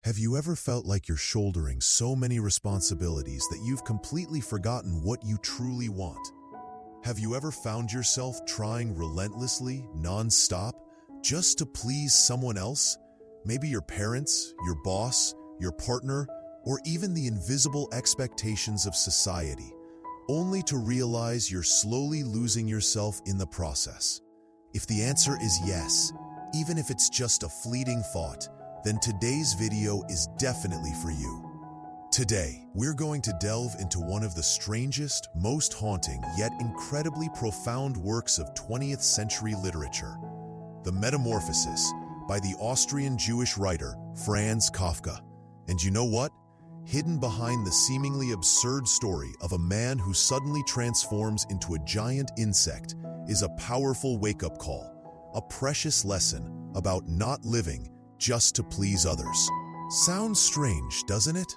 Have you ever felt like you're shouldering so many responsibilities that you've completely forgotten what you truly want? Have you ever found yourself trying relentlessly, non-stop, just to please someone else? Maybe your parents, your boss, your partner, or even the invisible expectations of society, only to realize you're slowly losing yourself in the process. If the answer is yes, even if it's just a fleeting thought, then today's video is definitely for you. Today, we're going to delve into one of the strangest, most haunting, yet incredibly profound works of 20th century literature, The Metamorphosis by the Austrian Jewish writer Franz Kafka. And you know what? Hidden behind the seemingly absurd story of a man who suddenly transforms into a giant insect is a powerful wake-up call, a precious lesson about not living just to please others. Sounds strange, doesn't it?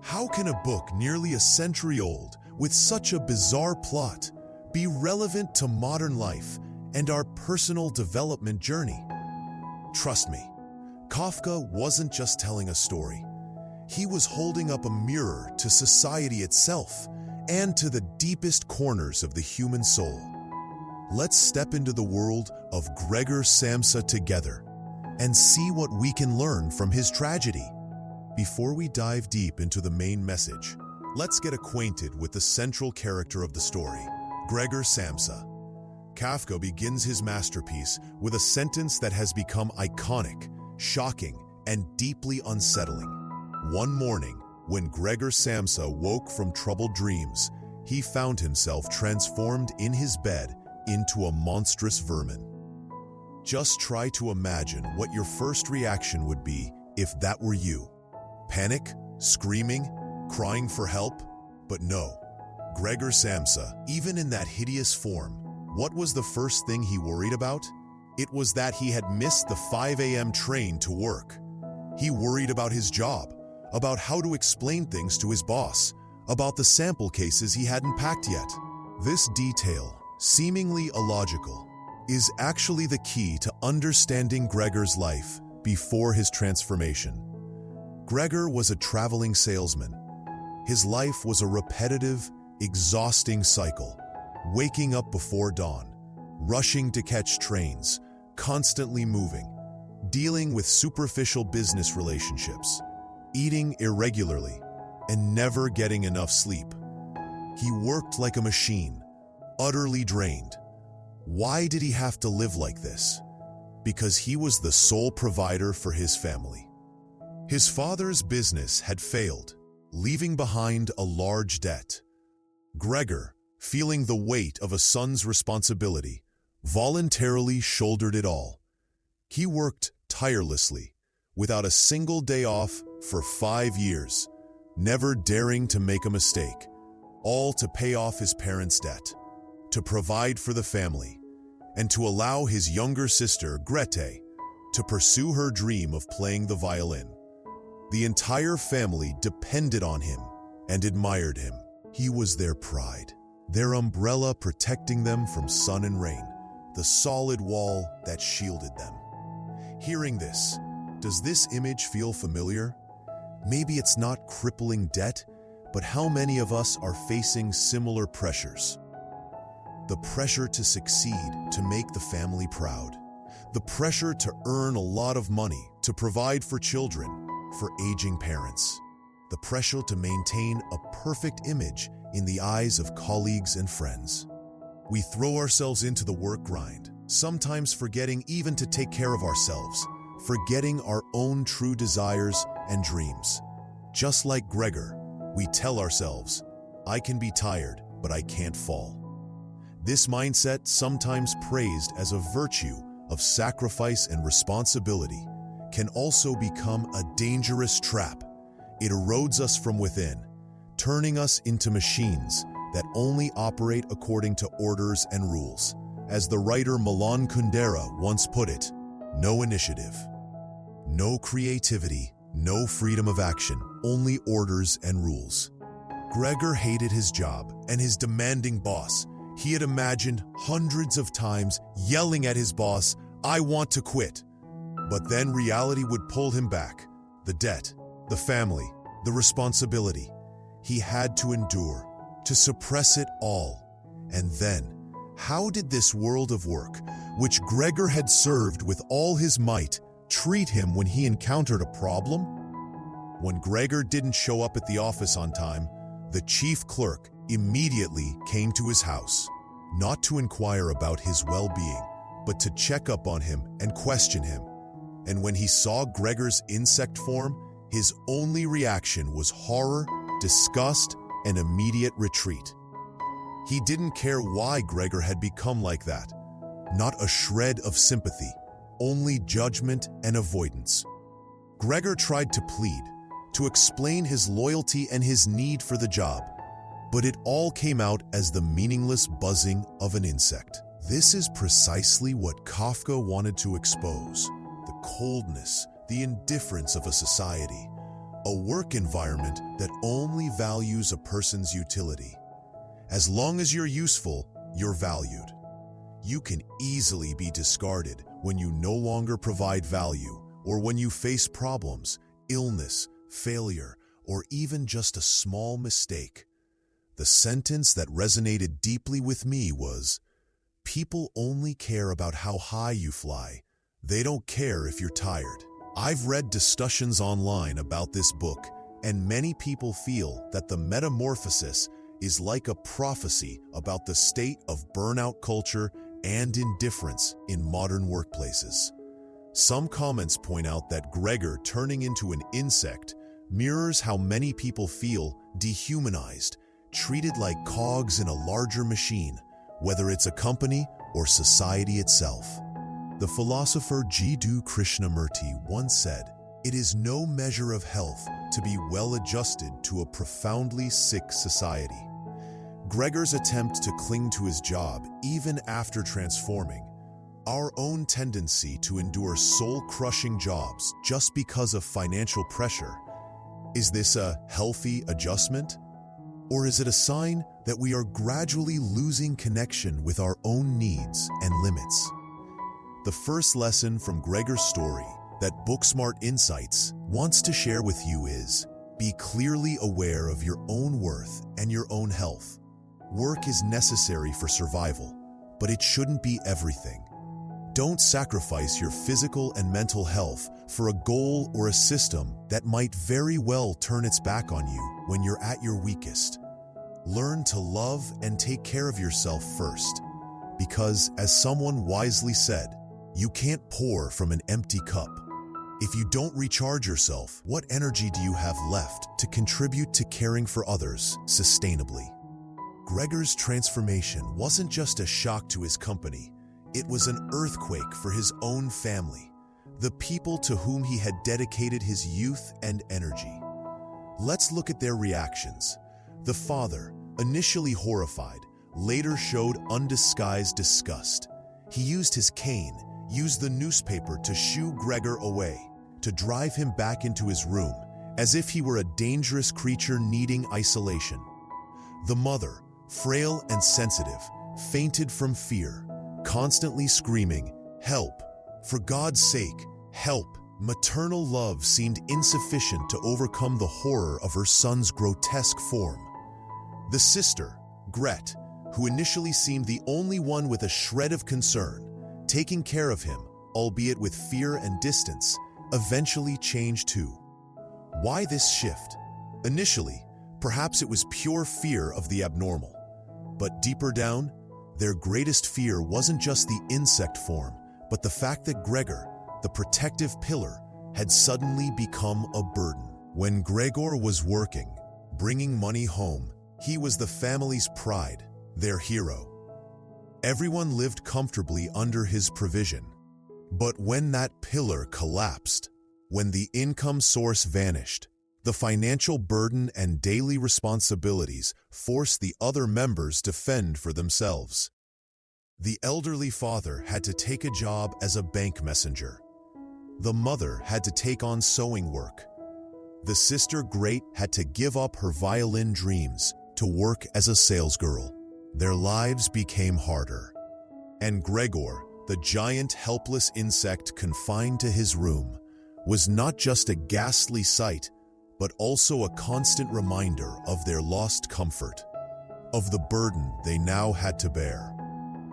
How can a book nearly a century old, with such a bizarre plot, be relevant to modern life and our personal development journey? Trust me, Kafka wasn't just telling a story. He was holding up a mirror to society itself and to the deepest corners of the human soul. Let's step into the world of Gregor Samsa together and see what we can learn from his tragedy. Before we dive deep into the main message, let's get acquainted with the central character of the story, Gregor Samsa. Kafka begins his masterpiece with a sentence that has become iconic, shocking, and deeply unsettling. One morning, when Gregor Samsa woke from troubled dreams, he found himself transformed in his bed into a monstrous vermin. Just try to imagine what your first reaction would be if that were you. Panic, screaming, crying for help? But no, Gregor Samsa, even in that hideous form, what was the first thing he worried about? It was that he had missed the 5 a.m. train to work. He worried about his job, about how to explain things to his boss, about the sample cases he hadn't packed yet. This detail, seemingly illogical, is actually the key to understanding Gregor's life before his transformation. Gregor was a traveling salesman. His life was a repetitive, exhausting cycle, waking up before dawn, rushing to catch trains, constantly moving, dealing with superficial business relationships, eating irregularly, and never getting enough sleep. He worked like a machine, utterly drained. Why did he have to live like this? Because he was the sole provider for his family. His father's business had failed, leaving behind a large debt. Gregor, feeling the weight of a son's responsibility, voluntarily shouldered it all. He worked tirelessly, without a single day off, for 5 years, never daring to make a mistake, all to pay off his parents' debt, to provide for the family, and to allow his younger sister, Grete, to pursue her dream of playing the violin. The entire family depended on him and admired him. He was their pride, their umbrella protecting them from sun and rain, the solid wall that shielded them. Hearing this, does this image feel familiar? Maybe it's not crippling debt, but how many of us are facing similar pressures? The pressure to succeed, to make the family proud. The pressure to earn a lot of money, to provide for children, for aging parents. The pressure to maintain a perfect image in the eyes of colleagues and friends. We throw ourselves into the work grind, sometimes forgetting even to take care of ourselves, forgetting our own true desires and dreams. Just like Gregor, we tell ourselves, I can be tired, but I can't fall. This mindset, sometimes praised as a virtue of sacrifice and responsibility, can also become a dangerous trap. It erodes us from within, turning us into machines that only operate according to orders and rules. As the writer Milan Kundera once put it, no initiative, no creativity, no freedom of action, only orders and rules. Gregor hated his job and his demanding boss. He had imagined hundreds of times yelling at his boss, "I want to quit." But then reality would pull him back. The debt, the family, the responsibility. He had to endure, to suppress it all. And then, how did this world of work, which Gregor had served with all his might, treat him when he encountered a problem? When Gregor didn't show up at the office on time, the chief clerk immediately came to his house, not to inquire about his well-being, but to check up on him and question him. And when he saw Gregor's insect form, his only reaction was horror, disgust, and immediate retreat. He didn't care why Gregor had become like that. Not a shred of sympathy, only judgment and avoidance. Gregor tried to plead, to explain his loyalty and his need for the job, but it all came out as the meaningless buzzing of an insect. This is precisely what Kafka wanted to expose: the coldness, the indifference of a society, a work environment that only values a person's utility. As long as you're useful, you're valued. You can easily be discarded when you no longer provide value, or when you face problems, illness, failure, or even just a small mistake. The sentence that resonated deeply with me was, "People only care about how high you fly. They don't care if you're tired." I've read discussions online about this book, and many people feel that the Metamorphosis is like a prophecy about the state of burnout culture and indifference in modern workplaces. Some comments point out that Gregor turning into an insect mirrors how many people feel dehumanized, treated like cogs in a larger machine, whether it's a company or society itself. The philosopher Jiddu Krishnamurti once said, "It is no measure of health to be well-adjusted to a profoundly sick society." Gregor's attempt to cling to his job even after transforming, our own tendency to endure soul-crushing jobs just because of financial pressure, is this a healthy adjustment? Or is it a sign that we are gradually losing connection with our own needs and limits? The first lesson from Gregor's story that BookSmart Insights wants to share with you is, be clearly aware of your own worth and your own health. Work is necessary for survival, but it shouldn't be everything. Don't sacrifice your physical and mental health for a goal or a system that might very well turn its back on you when you're at your weakest. Learn to love and take care of yourself first, because, as someone wisely said, you can't pour from an empty cup. If you don't recharge yourself, what energy do you have left to contribute to caring for others sustainably? Gregor's transformation wasn't just a shock to his company, it was an earthquake for his own family, the people to whom he had dedicated his youth and energy. Let's look at their reactions. The father, initially horrified, later showed undisguised disgust. He used his cane, used the newspaper to shoo Gregor away, to drive him back into his room, as if he were a dangerous creature needing isolation. The mother, frail and sensitive, fainted from fear, constantly screaming, "Help! For God's sake, help!" Maternal love seemed insufficient to overcome the horror of her son's grotesque form. The sister, Gret, who initially seemed the only one with a shred of concern, taking care of him, albeit with fear and distance, eventually changed too. Why this shift? Initially, perhaps it was pure fear of the abnormal. But deeper down, their greatest fear wasn't just the insect form, but the fact that Gregor, the protective pillar, had suddenly become a burden. When Gregor was working, bringing money home, he was the family's pride, their hero. Everyone lived comfortably under his provision. But when that pillar collapsed, when the income source vanished, the financial burden and daily responsibilities forced the other members to fend for themselves. The elderly father had to take a job as a bank messenger. The mother had to take on sewing work. The sister Great had to give up her violin dreams to work as a salesgirl. Their lives became harder. And Gregor, the giant helpless insect confined to his room, was not just a ghastly sight, but also a constant reminder of their lost comfort, of the burden they now had to bear.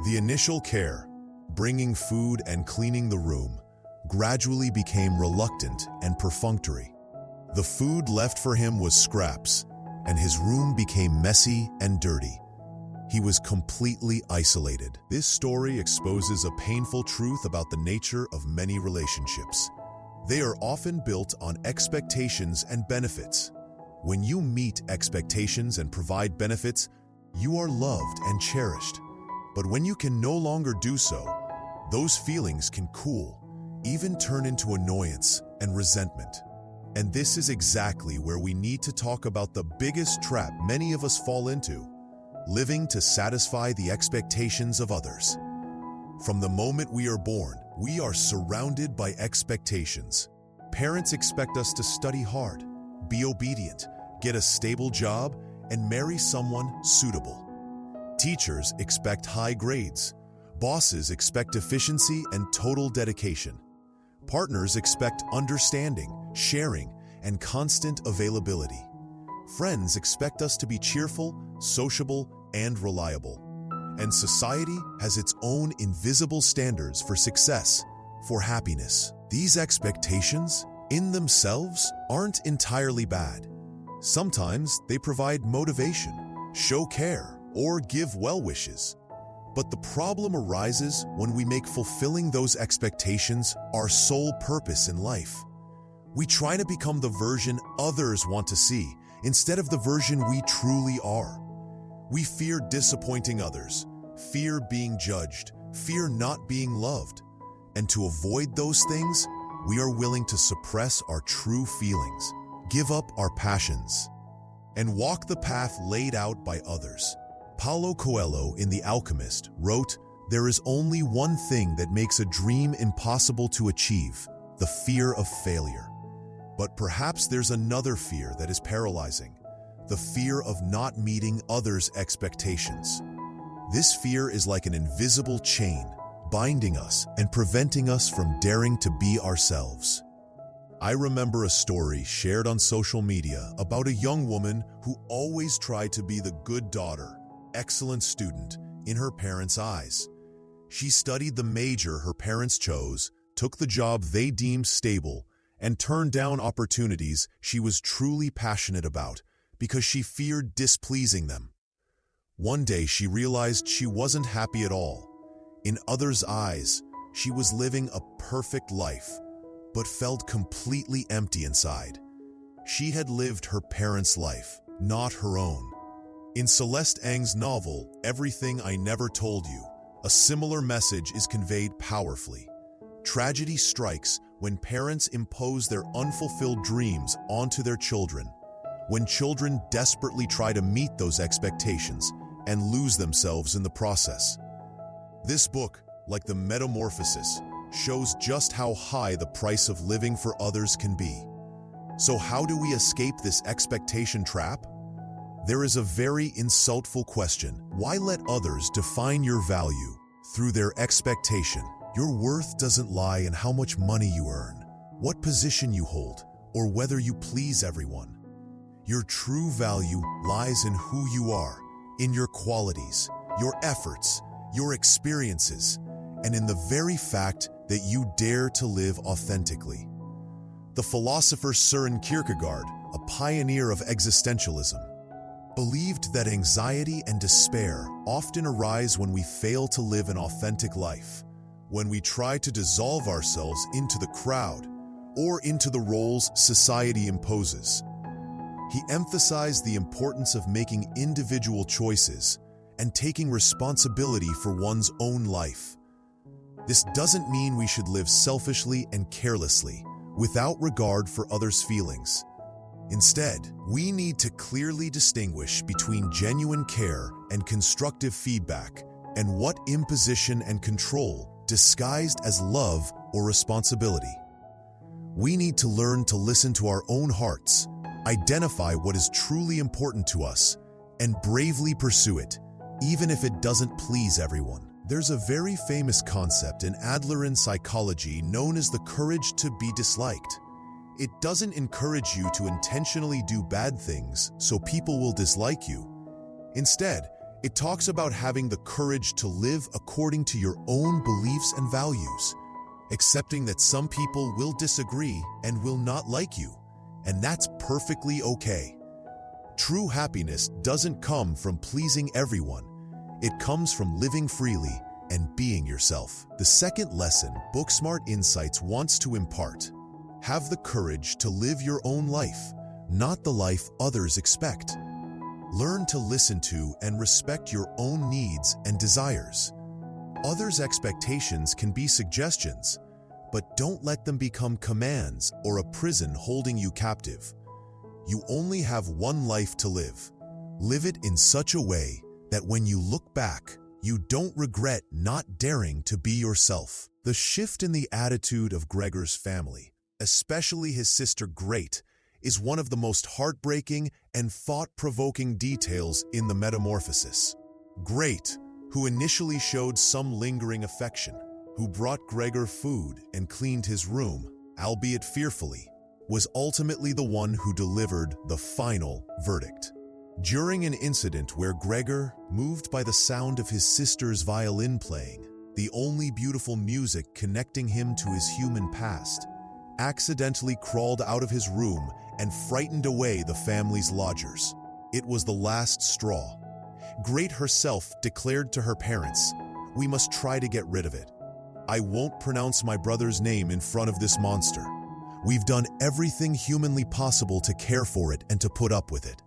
The initial care, bringing food and cleaning the room, gradually became reluctant and perfunctory. The food left for him was scraps, and his room became messy and dirty. He was completely isolated. This story exposes a painful truth about the nature of many relationships. They are often built on expectations and benefits. When you meet expectations and provide benefits, you are loved and cherished. But when you can no longer do so, those feelings can cool, even turn into annoyance and resentment. And this is exactly where we need to talk about the biggest trap many of us fall into: living to satisfy the expectations of others. From the moment we are born, we are surrounded by expectations. Parents expect us to study hard, be obedient, get a stable job, and marry someone suitable. Teachers expect high grades. Bosses expect efficiency and total dedication. Partners expect understanding, sharing, and constant availability. Friends expect us to be cheerful, sociable, and reliable. And society has its own invisible standards for success, for happiness. These expectations, in themselves, aren't entirely bad. Sometimes they provide motivation, show care, or give well wishes. But the problem arises when we make fulfilling those expectations our sole purpose in life. We try to become the version others want to see instead of the version we truly are. We fear disappointing others, fear being judged, fear not being loved. And to avoid those things, we are willing to suppress our true feelings, give up our passions, and walk the path laid out by others. Paulo Coelho in The Alchemist wrote, "There is only one thing that makes a dream impossible to achieve: the fear of failure." But perhaps there's another fear that is paralyzing: the fear of not meeting others' expectations. This fear is like an invisible chain, binding us and preventing us from daring to be ourselves. I remember a story shared on social media about a young woman who always tried to be the good daughter, excellent student in her parents' eyes. She studied the major her parents chose, took the job they deemed stable, and turned down opportunities she was truly passionate about because she feared displeasing them. One day she realized she wasn't happy at all. In others' eyes, she was living a perfect life, but felt completely empty inside. She had lived her parents' life, not her own. In Celeste Ng's novel, Everything I Never Told You, a similar message is conveyed powerfully. Tragedy strikes when parents impose their unfulfilled dreams onto their children, when children desperately try to meet those expectations and lose themselves in the process. This book, like the Metamorphosis, shows just how high the price of living for others can be. So how do we escape this expectation trap? There is a very insightful question. Why let others define your value through their expectation? Your worth doesn't lie in how much money you earn, what position you hold, or whether you please everyone. Your true value lies in who you are, in your qualities, your efforts, your experiences, and in the very fact that you dare to live authentically. The philosopher Søren Kierkegaard, a pioneer of existentialism, believed that anxiety and despair often arise when we fail to live an authentic life, when we try to dissolve ourselves into the crowd or into the roles society imposes. He emphasized the importance of making individual choices and taking responsibility for one's own life. This doesn't mean we should live selfishly and carelessly, without regard for others' feelings. Instead, we need to clearly distinguish between genuine care and constructive feedback, and what imposition and control disguised as love or responsibility. We need to learn to listen to our own hearts, identify what is truly important to us, and bravely pursue it, even if it doesn't please everyone. There's a very famous concept in Adlerian psychology known as the courage to be disliked. It doesn't encourage you to intentionally do bad things so people will dislike you. Instead, it talks about having the courage to live according to your own beliefs and values, accepting that some people will disagree and will not like you, and that's perfectly okay. True happiness doesn't come from pleasing everyone. It comes from living freely and being yourself. The second lesson BookSmart Insights wants to impart: have the courage to live your own life, not the life others expect. Learn to listen to and respect your own needs and desires. Others' expectations can be suggestions, but don't let them become commands or a prison holding you captive. You only have one life to live. Live it in such a way that when you look back, you don't regret not daring to be yourself. The shift in the attitude of Gregor's family, especially his sister Great, is one of the most heartbreaking and thought-provoking details in the Metamorphosis. Great, who initially showed some lingering affection, who brought Gregor food and cleaned his room, albeit fearfully, was ultimately the one who delivered the final verdict. During an incident where Gregor, moved by the sound of his sister's violin playing, the only beautiful music connecting him to his human past, accidentally crawled out of his room and frightened away the family's lodgers. It was the last straw. Great herself declared to her parents, "We must try to get rid of it. I won't pronounce my brother's name in front of this monster. We've done everything humanly possible to care for it and to put up with it.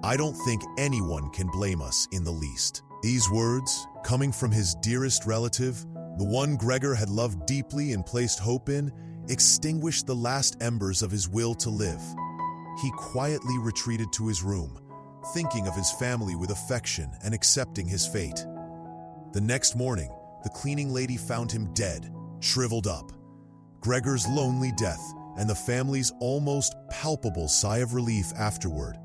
I don't think anyone can blame us in the least." These words, coming from his dearest relative, the one Gregor had loved deeply and placed hope in, extinguished the last embers of his will to live. He quietly retreated to his room, thinking of his family with affection and accepting his fate. The next morning, the cleaning lady found him dead, shriveled up. Gregor's lonely death and the family's almost palpable sigh of relief afterward,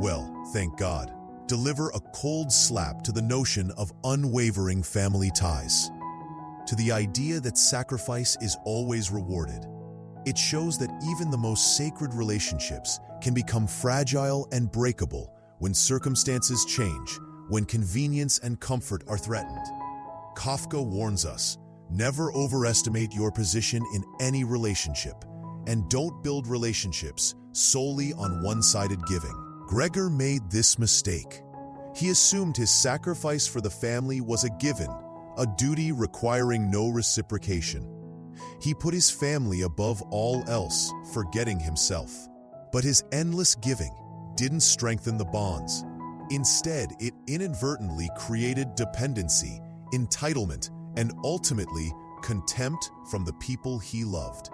well, thank God, deliver a cold slap to the notion of unwavering family ties, to the idea that sacrifice is always rewarded. It shows that even the most sacred relationships can become fragile and breakable when circumstances change, when convenience and comfort are threatened. Kafka warns us, never overestimate your position in any relationship, and don't build relationships solely on one-sided giving. Gregor made this mistake. He assumed his sacrifice for the family was a given, a duty requiring no reciprocation. He put his family above all else, forgetting himself. But his endless giving didn't strengthen the bonds. Instead, it inadvertently created dependency, entitlement, and ultimately contempt from the people he loved.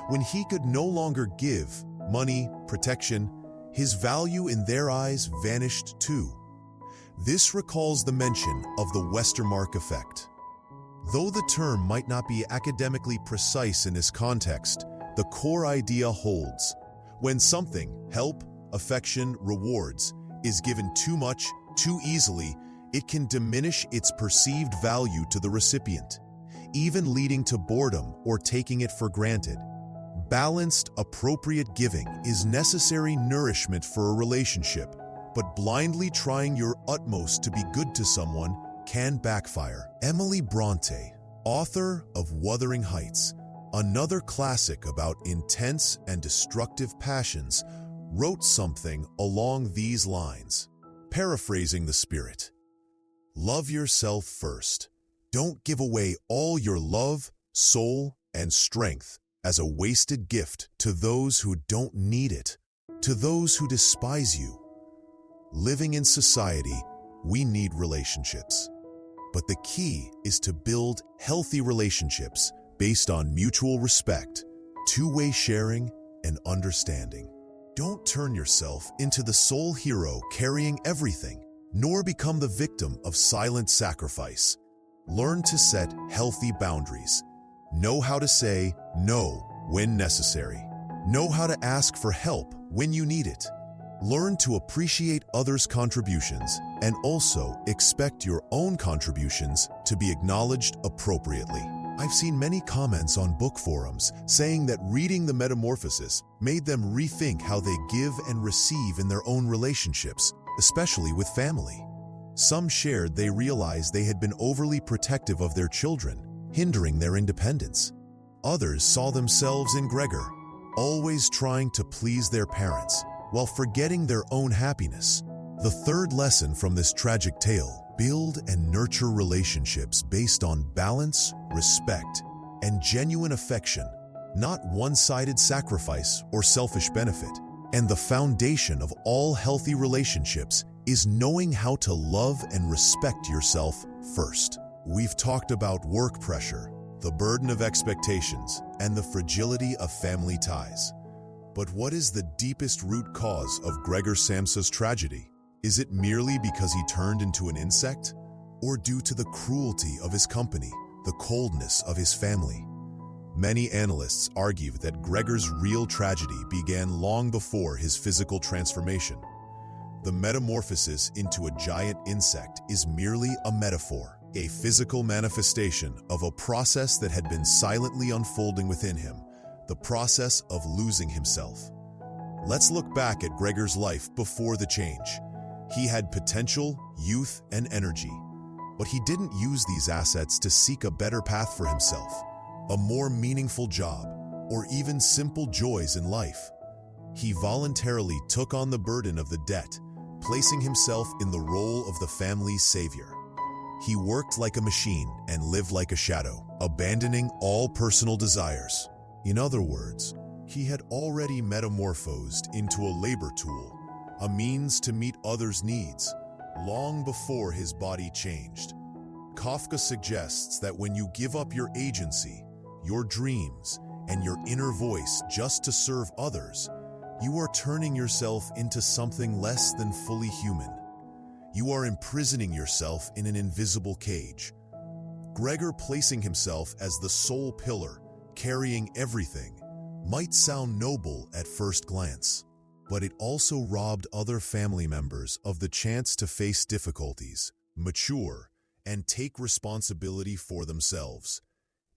When he could no longer give money, protection, his value in their eyes vanished too. This recalls the mention of the Westermark effect. Though the term might not be academically precise in this context, the core idea holds. When something, help, affection, rewards, is given too much, too easily, it can diminish its perceived value to the recipient, even leading to boredom or taking it for granted. Balanced, appropriate giving is necessary nourishment for a relationship, but blindly trying your utmost to be good to someone can backfire. Emily Bronte, author of Wuthering Heights, another classic about intense and destructive passions, wrote something along these lines, paraphrasing the spirit. Love yourself first. Don't give away all your love, soul, and strength as a wasted gift to those who don't need it, to those who despise you. Living in society, we need relationships. But the key is to build healthy relationships based on mutual respect, two-way sharing, and understanding. Don't turn yourself into the sole hero carrying everything, nor become the victim of silent sacrifice. Learn to set healthy boundaries. Know how to say no when necessary. Know how to ask for help when you need it. Learn to appreciate others' contributions and also expect your own contributions to be acknowledged appropriately. I've seen many comments on book forums saying that reading the Metamorphosis made them rethink how they give and receive in their own relationships, especially with family. Some shared they realized they had been overly protective of their children, hindering their independence. Others saw themselves in Gregor, always trying to please their parents while forgetting their own happiness. The third lesson from this tragic tale: build and nurture relationships based on balance, respect, and genuine affection, not one-sided sacrifice or selfish benefit. And the foundation of all healthy relationships is knowing how to love and respect yourself first. We've talked about work pressure, the burden of expectations, and the fragility of family ties. But what is the deepest root cause of Gregor Samsa's tragedy? Is it merely because he turned into an insect? Or due to the cruelty of his company, the coldness of his family? Many analysts argue that Gregor's real tragedy began long before his physical transformation. The metamorphosis into a giant insect is merely a metaphor, a physical manifestation of a process that had been silently unfolding within him, the process of losing himself. Let's look back at Gregor's life before the change. He had potential, youth, and energy, but he didn't use these assets to seek a better path for himself, a more meaningful job, or even simple joys in life. He voluntarily took on the burden of the debt, placing himself in the role of the family's savior. He worked like a machine and lived like a shadow, abandoning all personal desires. In other words, he had already metamorphosed into a labor tool, a means to meet others' needs, long before his body changed. Kafka suggests that when you give up your agency, your dreams, and your inner voice just to serve others, you are turning yourself into something less than fully human. You are imprisoning yourself in an invisible cage. Gregor placing himself as the sole pillar, carrying everything, might sound noble at first glance, but it also robbed other family members of the chance to face difficulties, mature, and take responsibility for themselves.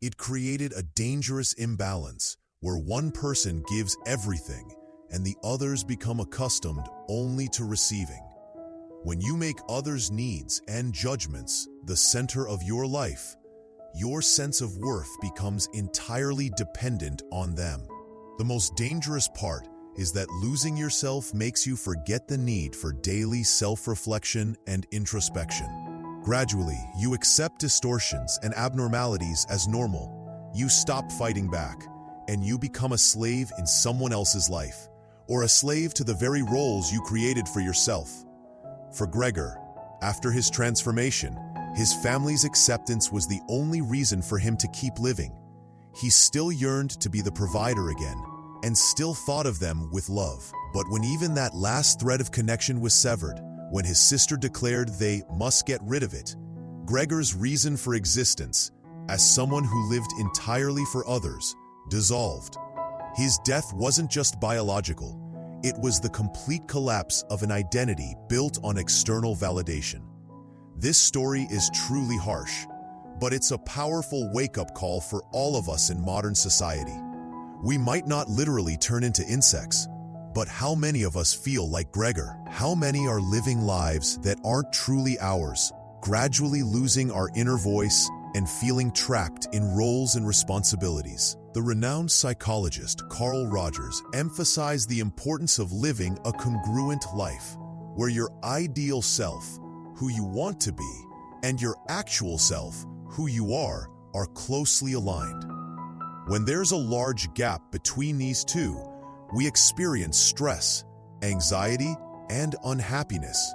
It created a dangerous imbalance where one person gives everything and the others become accustomed only to receiving. When you make others' needs and judgments the center of your life, your sense of worth becomes entirely dependent on them. The most dangerous part is that losing yourself makes you forget the need for daily self-reflection and introspection. Gradually, you accept distortions and abnormalities as normal. You stop fighting back, and you become a slave in someone else's life, or a slave to the very roles you created for yourself. For Gregor, after his transformation, his family's acceptance was the only reason for him to keep living. He still yearned to be the provider again, and still thought of them with love. But when even that last thread of connection was severed, when his sister declared they must get rid of it, Gregor's reason for existence, as someone who lived entirely for others, dissolved. His death wasn't just biological, it was the complete collapse of an identity built on external validation. This story is truly harsh, but it's a powerful wake-up call for all of us in modern society. We might not literally turn into insects, but how many of us feel like Gregor? How many are living lives that aren't truly ours, gradually losing our inner voice and feeling trapped in roles and responsibilities? The renowned psychologist Carl Rogers emphasized the importance of living a congruent life, where your ideal self, who you want to be, and your actual self, who you are closely aligned. When there's a large gap between these two, we experience stress, anxiety, and unhappiness.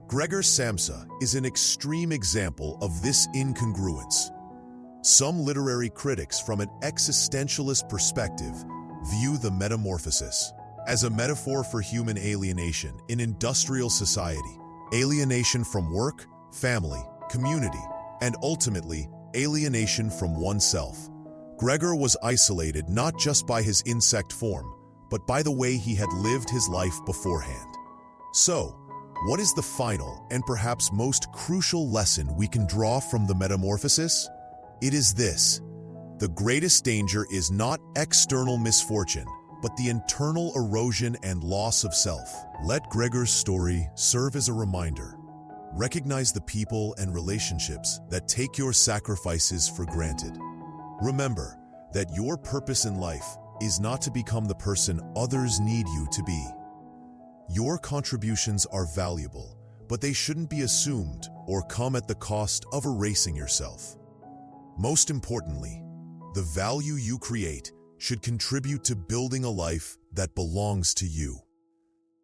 Gregor Samsa is an extreme example of this incongruence. Some literary critics from an existentialist perspective view the Metamorphosis as a metaphor for human alienation in industrial society, alienation from work, family, community, and ultimately, alienation from oneself. Gregor was isolated not just by his insect form, but by the way he had lived his life beforehand. So, what is the final and perhaps most crucial lesson we can draw from the Metamorphosis? It is this: the greatest danger is not external misfortune, but the internal erosion and loss of self. Let Gregor's story serve as a reminder. Recognize the people and relationships that take your sacrifices for granted. Remember that your purpose in life is not to become the person others need you to be. Your contributions are valuable, but they shouldn't be assumed or come at the cost of erasing yourself. Most importantly, the value you create should contribute to building a life that belongs to you.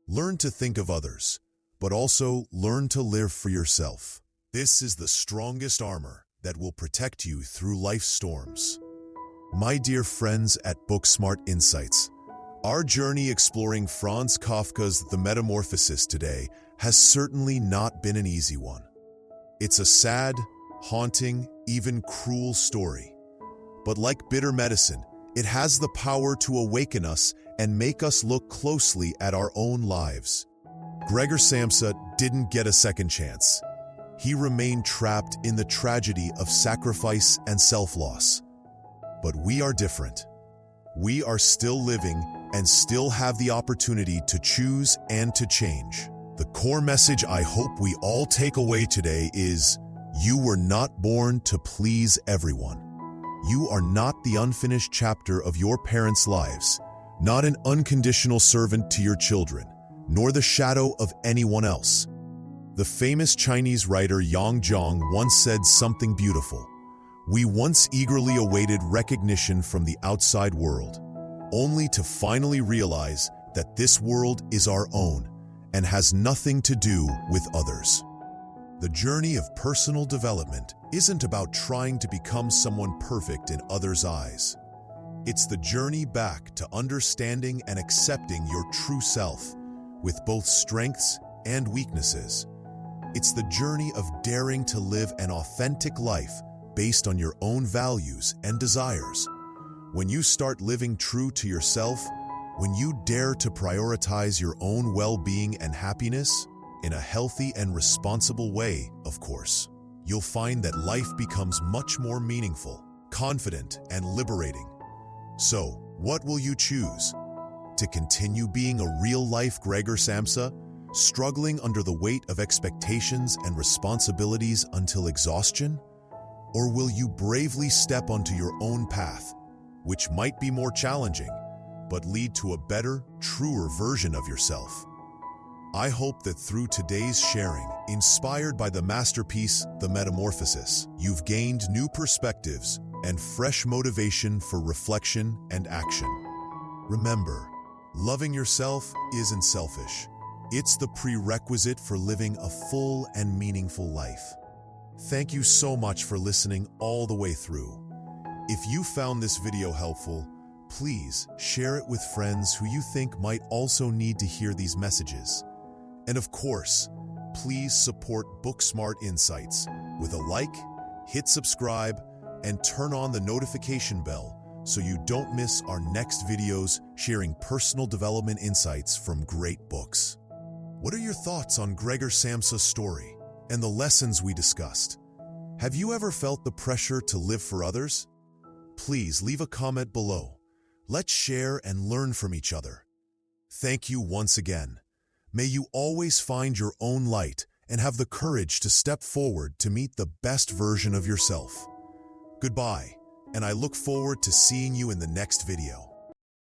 Learn to think of others, but also learn to live for yourself. This is the strongest armor that will protect you through life's storms. My dear friends at BookSmart Insights, our journey exploring Franz Kafka's The Metamorphosis today has certainly not been an easy one. It's a sad, haunting, even cruel story. But like bitter medicine, it has the power to awaken us and make us look closely at our own lives. Gregor Samsa didn't get a second chance. He remained trapped in the tragedy of sacrifice and self-loss. But we are different. We are still living and still have the opportunity to choose and to change. The core message I hope we all take away today is: you were not born to please everyone. You are not the unfinished chapter of your parents' lives, not an unconditional servant to your children, nor the shadow of anyone else. The famous Chinese writer Yang Zhang once said something beautiful. We once eagerly awaited recognition from the outside world, only to finally realize that this world is our own and has nothing to do with others. The journey of personal development isn't about trying to become someone perfect in others' eyes. It's the journey back to understanding and accepting your true self, with both strengths and weaknesses. It's the journey of daring to live an authentic life based on your own values and desires. When you start living true to yourself, when you dare to prioritize your own well-being and happiness, in a healthy and responsible way, of course, you'll find that life becomes much more meaningful, confident, and liberating. So, what will you choose? To continue being a real-life Gregor Samsa, struggling under the weight of expectations and responsibilities until exhaustion? Or will you bravely step onto your own path, which might be more challenging, but lead to a better, truer version of yourself? I hope that through today's sharing, inspired by the masterpiece, The Metamorphosis, you've gained new perspectives and fresh motivation for reflection and action. Remember, loving yourself isn't selfish. It's the prerequisite for living a full and meaningful life. Thank you so much for listening all the way through. If you found this video helpful, please share it with friends who you think might also need to hear these messages. And of course, please support BookSmart Insights with a like, hit subscribe, and turn on the notification bell so you don't miss our next videos sharing personal development insights from great books. What are your thoughts on Gregor Samsa's story and the lessons we discussed? Have you ever felt the pressure to live for others? Please leave a comment below. Let's share and learn from each other. Thank you once again. May you always find your own light and have the courage to step forward to meet the best version of yourself. Goodbye, and I look forward to seeing you in the next video.